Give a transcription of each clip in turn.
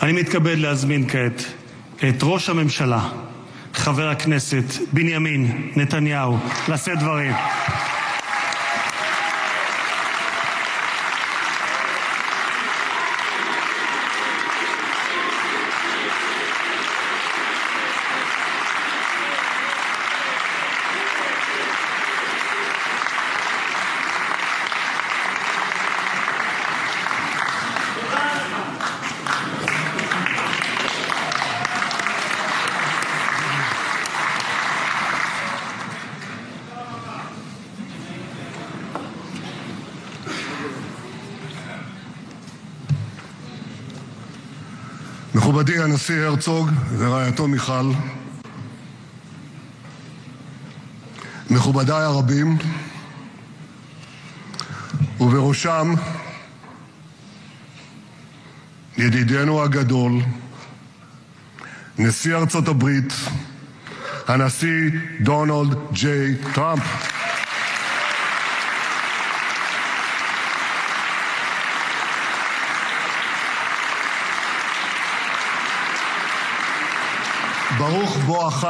אני מתכבד להזמין כעת את ראש הממשלה, חבר הכנסת בנימין נתניהו, לשאת דברים. מכובדי הנשיא הרצוג ורעייתו מיכל, מכובדיי הרבים, ובראשם ידידנו הגדול, נשיא ארצות הברית, הנשיא דונלד ג'יי טראמפ. ברוך בואך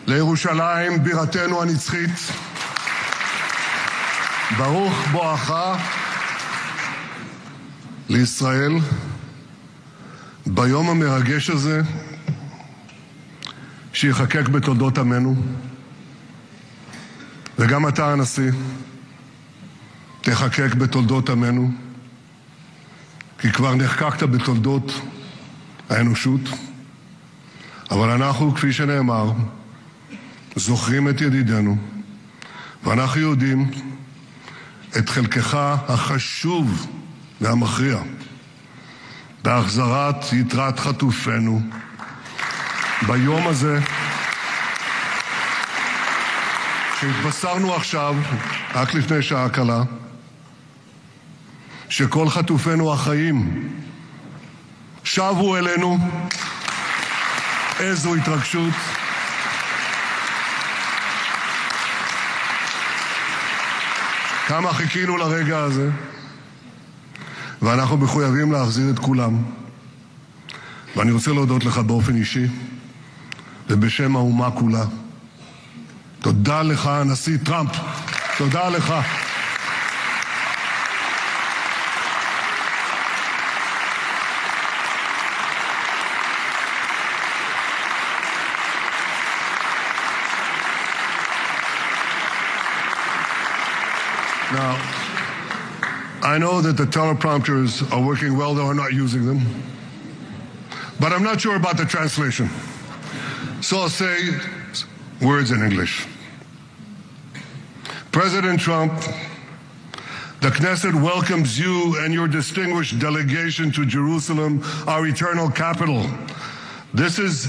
לירושלים בירתנו הנצחית. ברוך בואך לישראל ביום המרגש הזה שיחקק בתולדות עמנו. וגם אתה הנשיא תחקק בתולדות עמנו, כי כבר נחקקת בתולדות האנושות. אבל אנחנו, כפי שנאמר, זוכרים את ידידנו, ואנחנו יודעים את חלקך החשוב והמכריע בהחזרת יתרת חטופינו ביום הזה שהתבשרנו עכשיו, רק לפני שעה קלה, שכל חטופינו החיים שבו אלינו. איזו התרגשות. כמה חיכינו לרגע הזה, ואנחנו מחויבים להחזיר את כולם. ואני רוצה להודות לך באופן אישי ובשם האומה כולה. תודה לך, הנשיא טראמפ. תודה לך. Now, I know that the teleprompters are working well, though I'm not using them. But I'm not sure about the translation. So I'll say words in English. President Trump, the Knesset welcomes you and your distinguished delegation to Jerusalem, our eternal capital. This is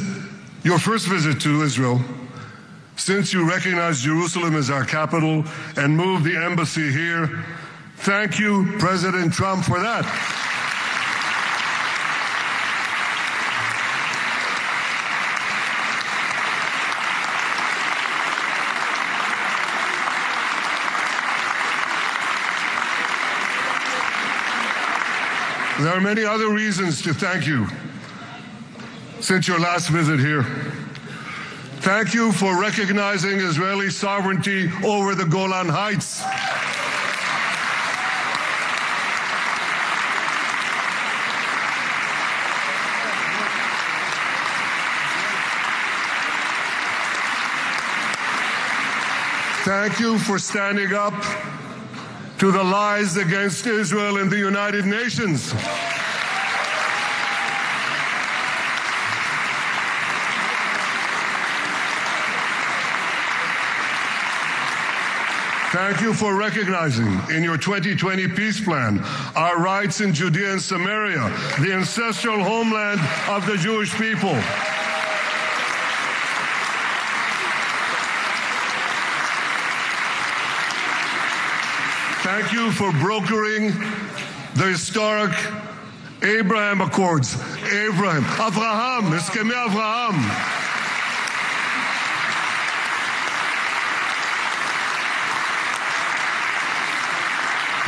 your first visit to Israel since you recognize Jerusalem as our capital and moved the embassy here. Thank you, President Trump, for that. There are many other reasons to thank you since your last visit here. Thank you for recognizing Israeli sovereignty over the Golan Heights. Thank you for standing up to the lies against Israel in the United Nations. Thank you for recognizing in your 2020 peace plan our rights in Judea and Samaria, the ancestral homeland of the Jewish people. Thank you for brokering the historic Abraham Accords. Avraham, הסכמי אברהם.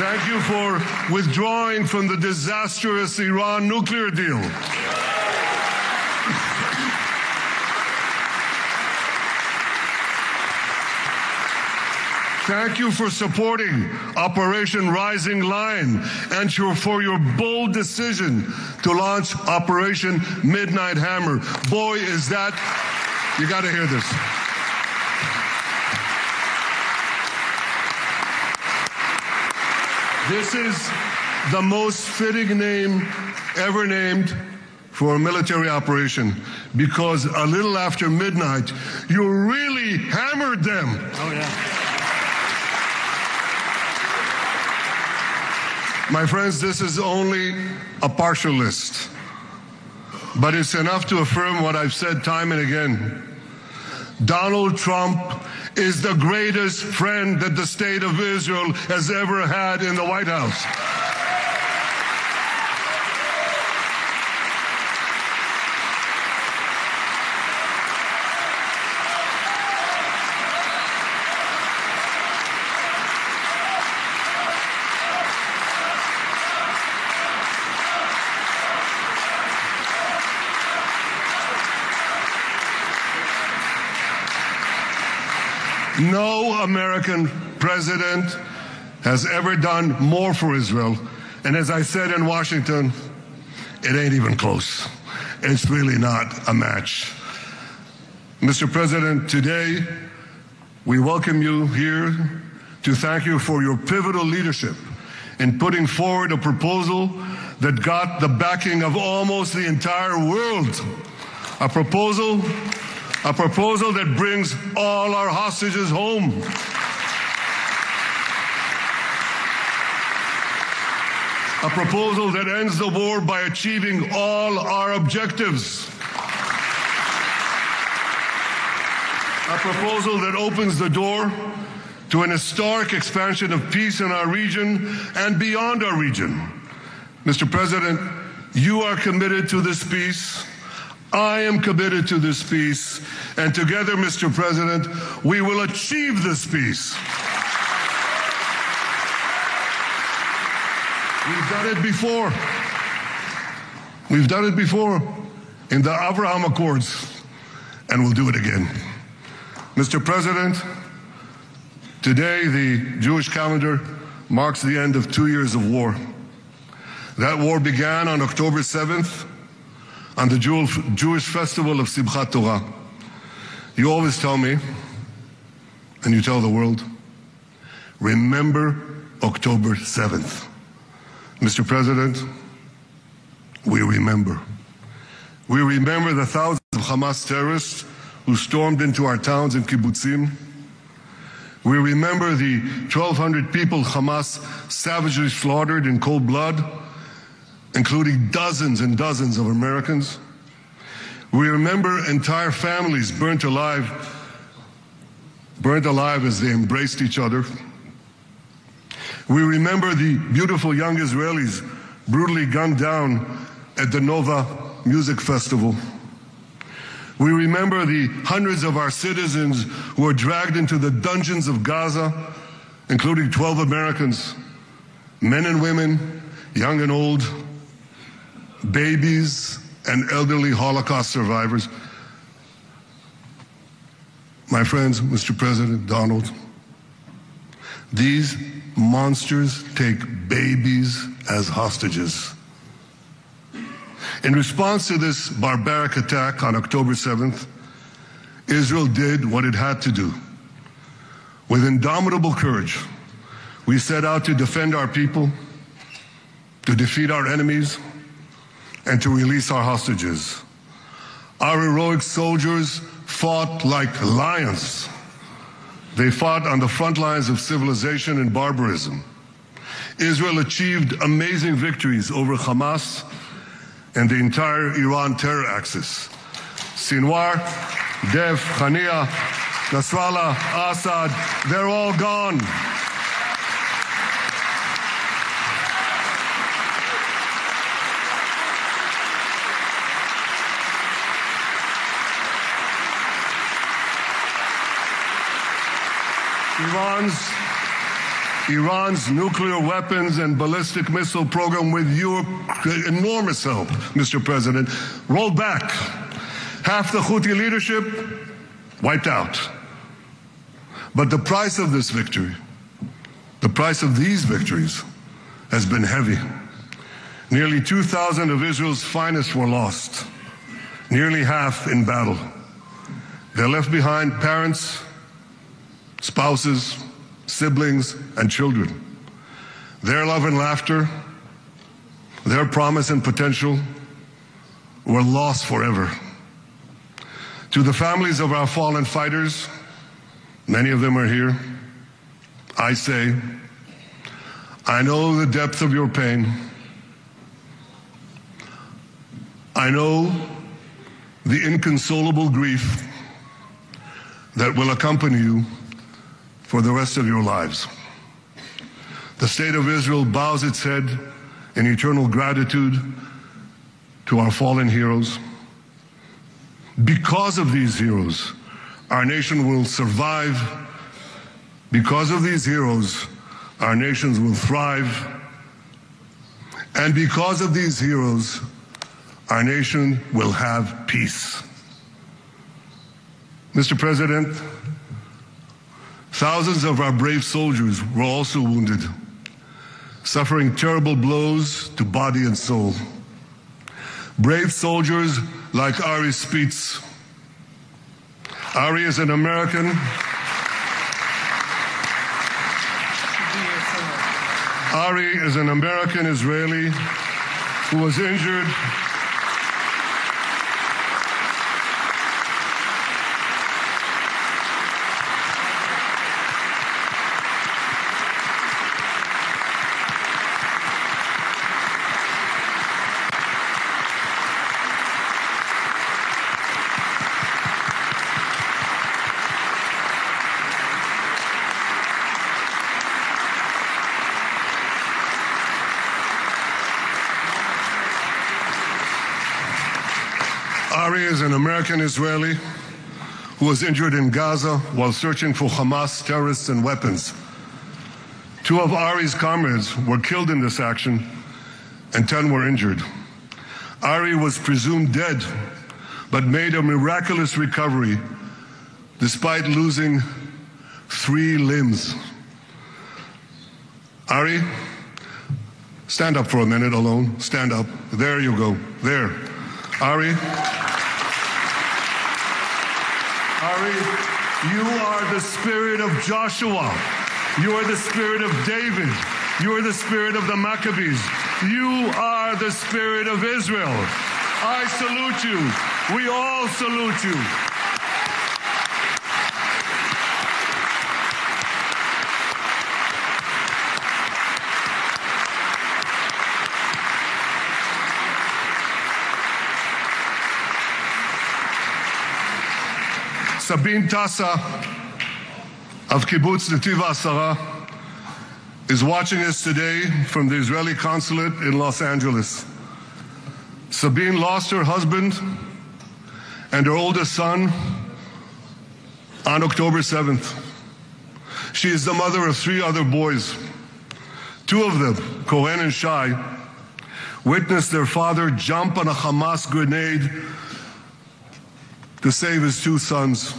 Thank you for withdrawing from the disastrous Iran nuclear deal. Thank you for supporting Operation Rising Lion and for your bold decision to launch Operation Midnight Hammer. Boy, is that... You got to hear this. This is the most fitting name ever named for a military operation, because a little after midnight, you really hammered them. Oh, yeah. My friends, this is only a partial list, but it's enough to affirm what I've said time and again. Donald Trump is the greatest friend that the state of Israel has ever had in the White House. No American president has ever done more for Israel. And as I said in Washington, it ain't even close. It's really not a match. Mr. President, today we welcome you here to thank you for your pivotal leadership in putting forward a proposal that got the backing of almost the entire world. A proposal that brings all our hostages home. A proposal that ends the war by achieving all our objectives. A proposal that opens the door to an historic expansion of peace in our region and beyond our region. Mr. President, you are committed to this peace. I am committed to this peace, and together, Mr. President, we will achieve this peace. We've done it before. We've done it before in the Abraham Accords, and we'll do it again. Mr. President, today the Jewish calendar marks the end of 2 years of war. That war began on October 7th, on the Jewish festival of Simchat Torah. You always tell me, and you tell the world, remember October 7th. Mr. President, we remember. We remember the thousands of Hamas terrorists who stormed into our towns and kibbutzim. We remember the 1,200 people Hamas savagely slaughtered in cold blood, including dozens and dozens of Americans. We remember entire families burnt alive as they embraced each other. We remember the beautiful young Israelis brutally gunned down at the Nova Music Festival. We remember the hundreds of our citizens who were dragged into the dungeons of Gaza, including 12 Americans, men and women, young and old, babies and elderly Holocaust survivors. My friends, Mr. President, Donald, these monsters take babies as hostages. In response to this barbaric attack on October 7th, Israel did what it had to do. With indomitable courage, we set out to defend our people, to defeat our enemies, and to release our hostages. Our heroic soldiers fought like lions. They fought on the front lines of civilization and barbarism. Israel achieved amazing victories over Hamas and the entire Iran terror axis. Sinwar, Dev, Hania, Nasrallah, Assad, they're all gone. Iran's nuclear weapons and ballistic missile program with your enormous help, Mr. President, rolled back. Half the Houthi leadership wiped out. But the price of this victory, the price of these victories, has been heavy. Nearly 2,000 of Israel's finest were lost, nearly half in battle. They left behind parents, spouses, siblings, and children. Their love and laughter, their promise and potential were lost forever. To the families of our fallen fighters, many of them are here, I say, I know the depth of your pain. I know the inconsolable grief that will accompany you for the rest of your lives. The state of Israel bows its head in eternal gratitude to our fallen heroes. Because of these heroes, our nation will survive. Because of these heroes, our nations will thrive. And because of these heroes, our nation will have peace. Mr. President, thousands of our brave soldiers were also wounded, suffering terrible blows to body and soul. Brave soldiers like Ari Spitz. Ari is an American. Ari is an American Israeli who was injured Ari is an American Israeli who was injured in Gaza while searching for Hamas terrorists and weapons. 2 of Ari's comrades were killed in this action and 10 were injured. Ari was presumed dead, but made a miraculous recovery despite losing 3 limbs. Ari, stand up for a minute alone. Stand up. There you go. There. Ari, you are the spirit of Joshua. You are the spirit of David. You are the spirit of the Maccabees. You are the spirit of Israel. I salute you. We all salute you. Sabine Tassa of Kibbutz Netiv HaAsara is watching us today from the Israeli consulate in Los Angeles. Sabine lost her husband and her oldest son on October 7th. She is the mother of 3 other boys. 2 of them, Cohen and Shai, witnessed their father jump on a Hamas grenade to save his 2 sons.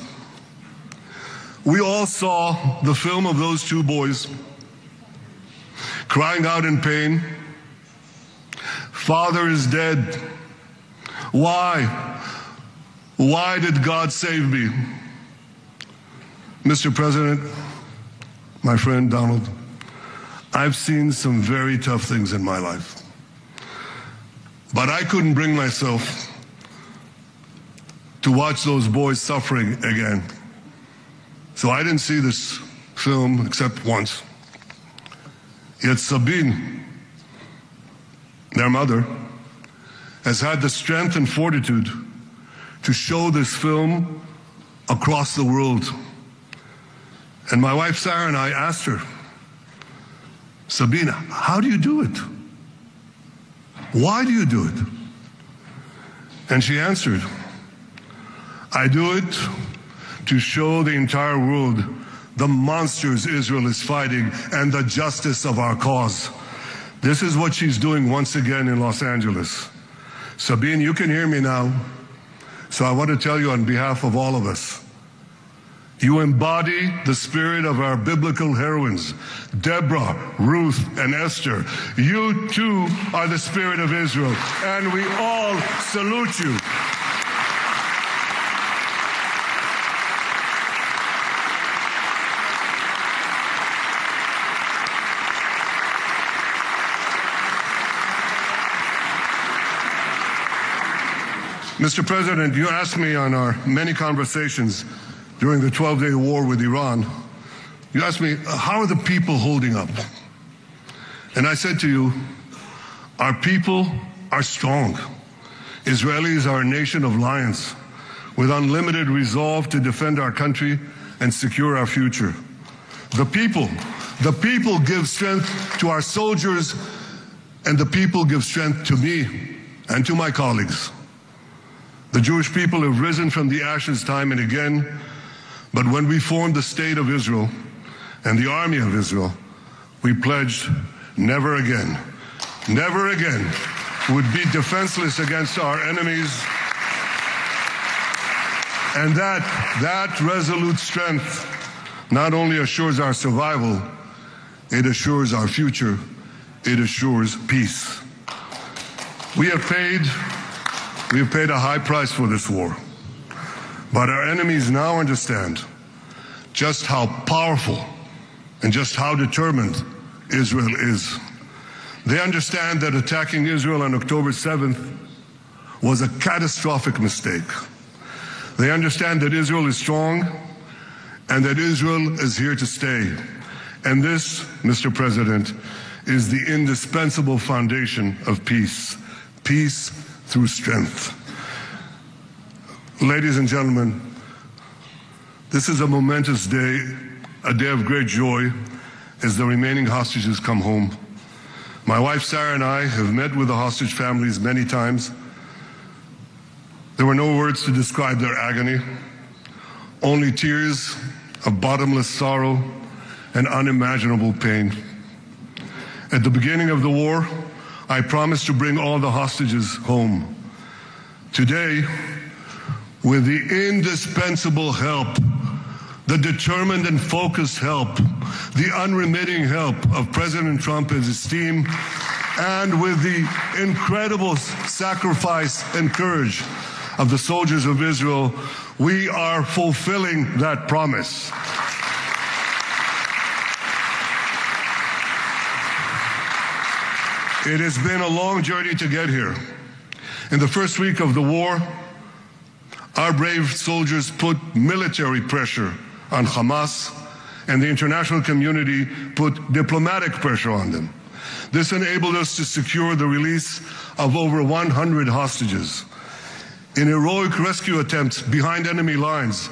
We all saw the film of those 2 boys crying out in pain, "Father is dead. Why? Why did God save me?" Mr. President, my friend Donald, I've seen some very tough things in my life, but I couldn't bring myself to watch those boys suffering again. So I didn't see this film except once. Yet Sabine, their mother, has had the strength and fortitude to show this film across the world. And my wife Sarah and I asked her, "Sabine, how do you do it? Why do you do it?" And she answered, "I do it to show the entire world the monsters Israel is fighting and the justice of our cause. This is what she's doing once again in Los Angeles. Sabine, you can hear me now. So I want to tell you on behalf of all of us, you embody the spirit of our biblical heroines, Deborah, Ruth, and Esther. You too are the spirit of Israel, and we all salute you. Mr. President, you asked me on our many conversations during the 12-day war with Iran, you asked me, how are the people holding up? And I said to you, our people are strong. Israelis are a nation of lions with unlimited resolve to defend our country and secure our future. The people give strength to our soldiers, and the people give strength to me and to my colleagues. The Jewish people have risen from the ashes time and again, but when we formed the State of Israel and the Army of Israel, we pledged never again would be defenseless against our enemies. And that resolute strength not only assures our survival, it assures our future, it assures peace. We have paid a high price for this war. But our enemies now understand just how powerful and just how determined Israel is. They understand that attacking Israel on October 7th was a catastrophic mistake. They understand that Israel is strong and that Israel is here to stay. And this, Mr. President, is the indispensable foundation of peace. Peace through strength. Ladies and gentlemen, this is a momentous day, a day of great joy as the remaining hostages come home. My wife Sarah and I have met with the hostage families many times. There were no words to describe their agony, only tears of bottomless sorrow and unimaginable pain. At the beginning of the war, I promised to bring all the hostages home. Today, with the indispensable help, the determined and focused help, the unremitting help of President Trump and his team, and with the incredible sacrifice and courage of the soldiers of Israel, we are fulfilling that promise. It has been a long journey to get here. In the first week of the war, our brave soldiers put military pressure on Hamas, and the international community put diplomatic pressure on them. This enabled us to secure the release of over 100 hostages. In heroic rescue attempts behind enemy lines,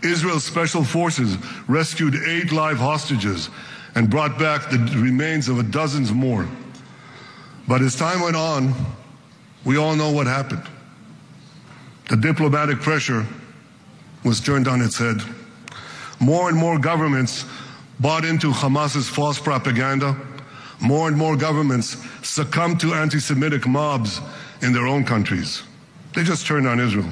Israel's special forces rescued 8 live hostages and brought back the remains of dozens more. But as time went on, we all know what happened. The diplomatic pressure was turned on its head. More and more governments bought into Hamas's false propaganda. More and more governments succumbed to anti-Semitic mobs in their own countries. They just turned on Israel.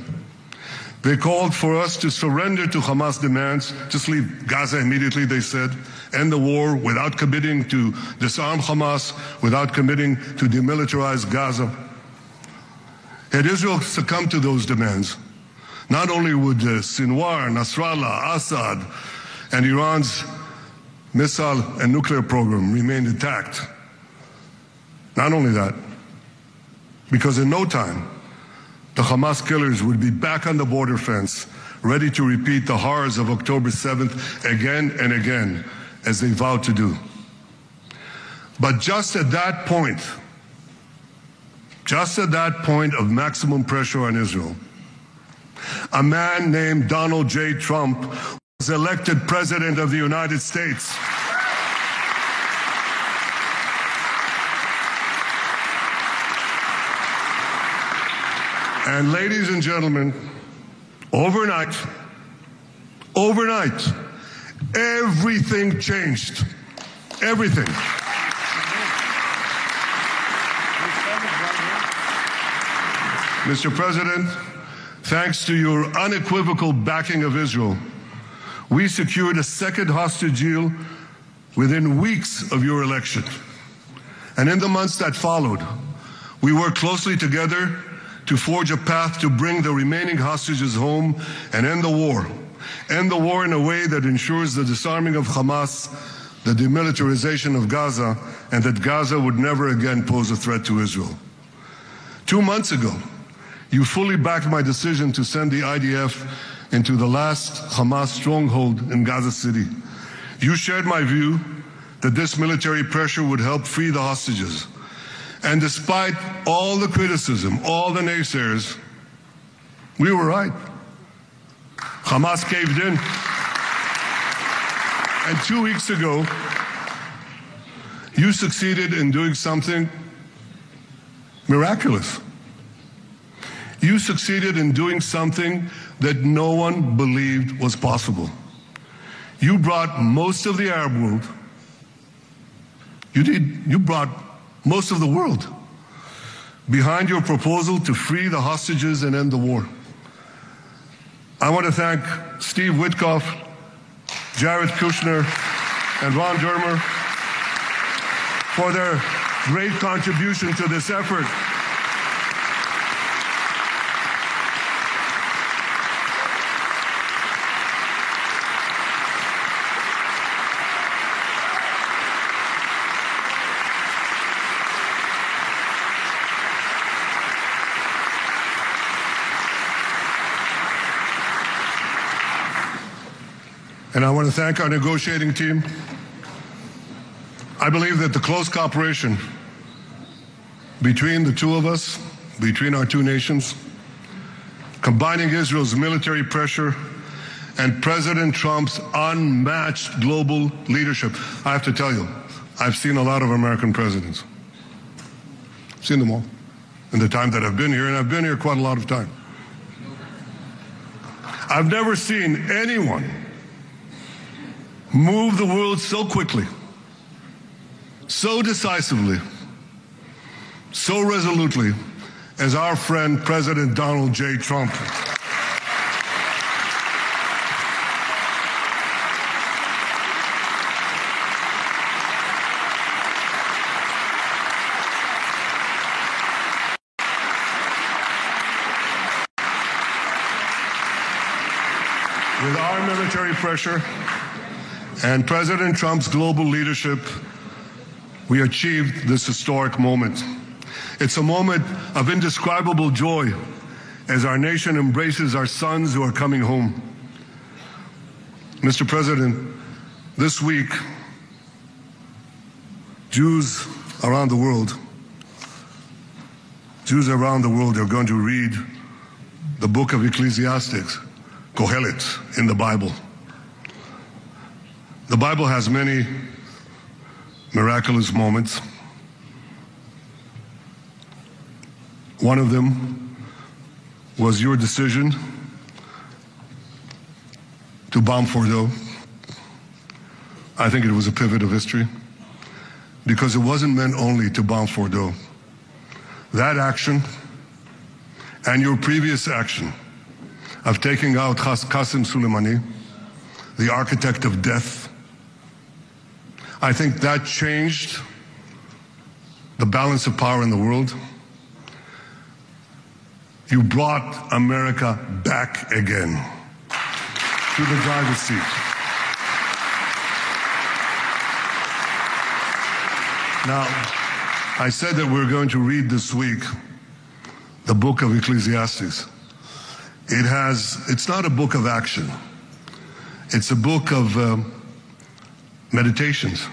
They called for us to surrender to Hamas demands, just leave Gaza immediately, they said, end the war without committing to disarm Hamas, without committing to demilitarize Gaza. Had Israel succumbed to those demands, not only would Sinwar, Nasrallah, Assad, and Iran's missile and nuclear program remain intact. Not only that, because in no time, the Hamas killers would be back on the border fence, ready to repeat the horrors of October 7th again and again, as they vowed to do. But just at that point of maximum pressure on Israel, a man named Donald J. Trump was elected President of the United States. And ladies and gentlemen, overnight, everything changed. Everything. Mr. President, thanks to your unequivocal backing of Israel, we secured a second hostage deal within weeks of your election. And in the months that followed, we worked closely together to forge a path to bring the remaining hostages home and end the war. End the war in a way that ensures the disarming of Hamas, the demilitarization of Gaza, and that Gaza would never again pose a threat to Israel. 2 months ago, you fully backed my decision to send the IDF into the last Hamas stronghold in Gaza City. You shared my view that this military pressure would help free the hostages. And despite all the criticism, all the naysayers, we were right. Hamas caved in. And 2 weeks ago, you succeeded in doing something miraculous. You succeeded in doing something that no one believed was possible. You brought most of the Arab world, you brought most of the world behind your proposal to free the hostages and end the war. I want to thank Steve Witkoff, Jared Kushner, and Ron Dermer for their great contribution to this effort. And I want to thank our negotiating team. I believe that the close cooperation between the two of us, between our two nations, combining Israel's military pressure and President Trump's unmatched global leadership. I have to tell you, I've seen a lot of American presidents. I've seen them all in the time that I've been here, and I've been here quite a lot of time. I've never seen anyone move the world so quickly, so decisively, so resolutely as our friend President Donald J. Trump. With our military pressure and President Trump's global leadership, we achieved this historic moment. It's a moment of indescribable joy as our nation embraces our sons who are coming home. Mr. President, this week, Jews around the world are going to read the book of Ecclesiastes, Kohelet, in the Bible. The Bible has many miraculous moments. One of them was your decision to bomb Fordo. I think it was a pivot of history because it wasn't meant only to bomb Fordo. That action and your previous action of taking out Qasem Soleimani, the architect of death, I think that changed the balance of power in the world. You brought America back again to the driver's seat. Now, I said that we're going to read this week the book of Ecclesiastes. It's not a book of action. It's a book of meditations,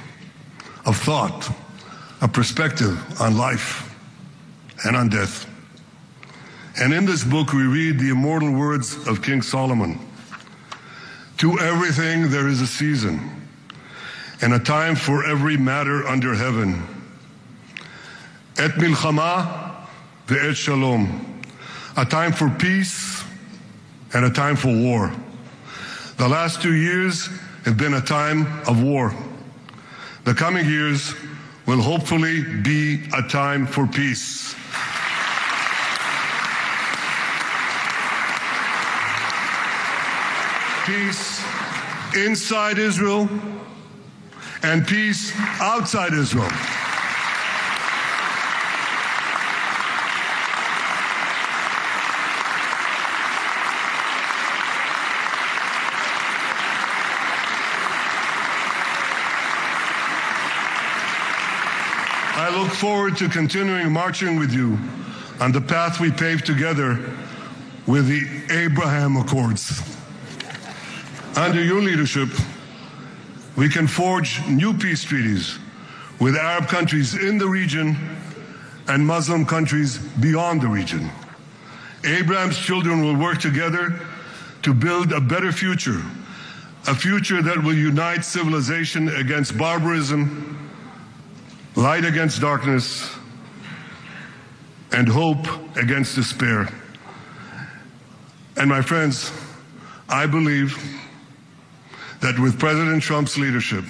of thought, a perspective on life and on death. And in this book we read the immortal words of King Solomon. To everything there is a season, and a time for every matter under heaven. Et milchama ve'et shalom. A time for peace and a time for war. The last 2 years have been a time of war. The coming years will hopefully be a time for peace. Peace inside Israel and peace outside Israel. I look forward to continuing marching with you on the path we paved together with the Abraham Accords. Under your leadership, we can forge new peace treaties with Arab countries in the region and Muslim countries beyond the region. Abraham's children will work together to build a better future, a future that will unite civilization against barbarism, light against darkness, and hope against despair. And my friends, I believe that with President Trump's leadership,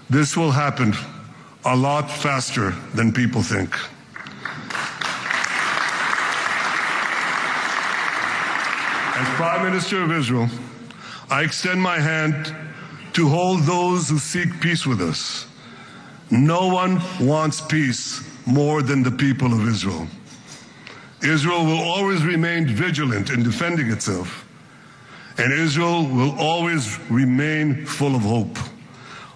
this will happen a lot faster than people think. As Prime Minister of Israel, I extend my hand to hold those who seek peace with us. No one wants peace more than the people of Israel. Israel will always remain vigilant in defending itself, and Israel will always remain full of hope.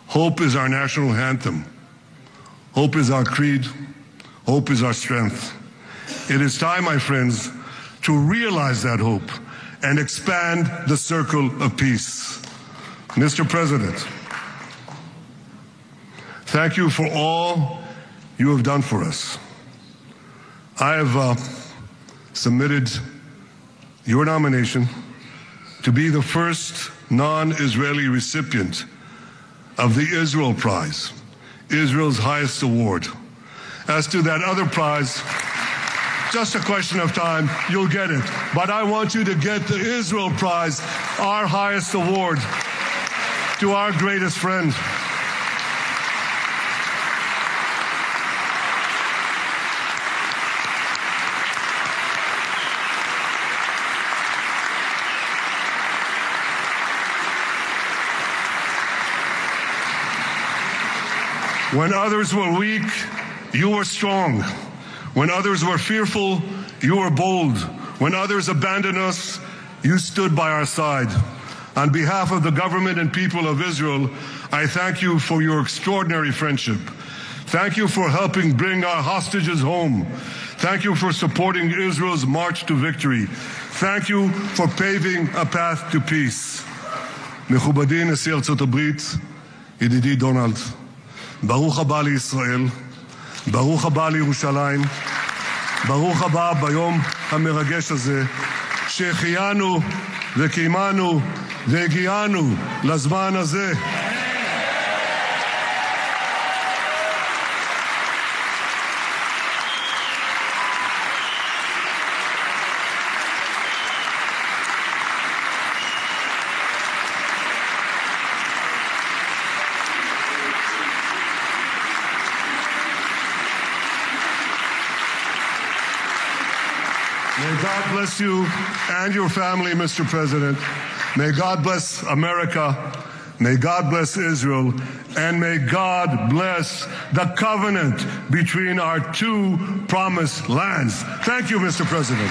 Hope is our national anthem. Hope is our creed. Hope is our strength. It is time, my friends, to realize that hope and expand the circle of peace. Mr. President, thank you for all you have done for us. I have submitted your nomination to be the first non-Israeli recipient of the Israel Prize, Israel's highest award. As to that other prize, just a question of time, you'll get it. But I want you to get the Israel Prize, our highest award, to our greatest friend. When others were weak, you were strong. When others were fearful, you were bold. When others abandoned us, you stood by our side. On behalf of the government and people of Israel, I thank you for your extraordinary friendship. Thank you for helping bring our hostages home. Thank you for supporting Israel's march to victory. Thank you for paving a path to peace. מכובדי נשיא ארצות הברית, ידידי דונלד, ברוך הבא לישראל, ברוך הבא לירושלים, ברוך הבא ביום המרגש הזה, שהחיינו וקיימנו והגיענו לזמן הזה. May God bless you and your family, Mr. President. May God bless America. May God bless Israel. And may God bless the covenant between our two promised lands. Thank you, Mr. President.